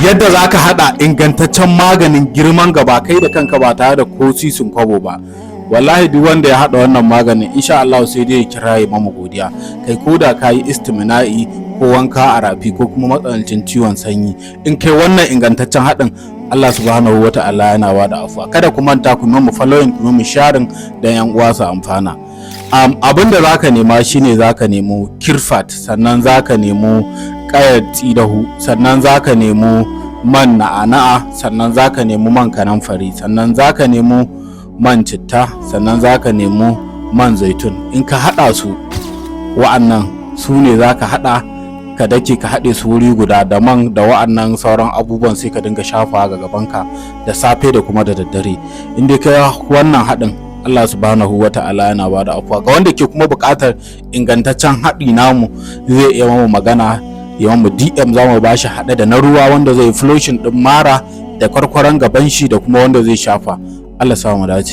yadda za ka haɗa ingantaccen maganin girman gaba kai da kanka ba tare da ko sisin kwabo ba. Wallahi duk wanda ya haɗa wannan maganin insha Allah sai dai ya kira ya mamu godiya. Kai ko da ka yi istimina'i ko wanka a rafi ko kuma matsanancin ciwon sanyi, in kai wannan ingantaccen haɗin, Allah subhanahu wata'ala yana ba da afuwa. Kada ku manta ku mu following, ku mu sharing dan yan uwa su amfana. Abin da zaka nema shine zaka nemo kirfat, sannan zaka nemo ƙayar tsidahu, sannan zaka nemo man na'ana'a, sannan zaka nemo man kanamfari, sannan zaka nemo man citta, sannan zaka nemo man zaitun. In ka haɗa su, wa'annan su ne zaka haɗa ka dake ka haɗe su wuri guda da man da wa'annan sauran abubuwan, sai ka dinga shafawa ga gabanka da safe da kuma da daddare. In dai ka wannan haɗin, Allah subhanahu wata'ala yana ba da afuwa. Ga wanda ke kuma buƙatar ingantaccen haɗi namu, zai iya mamu magana, ya mamu DM, za mu ba shi haɗe da na ruwa wanda zai flushing ɗin mara da kwarkwaron gaban shi da kuma wanda zai shafa. Allah sa mu dace.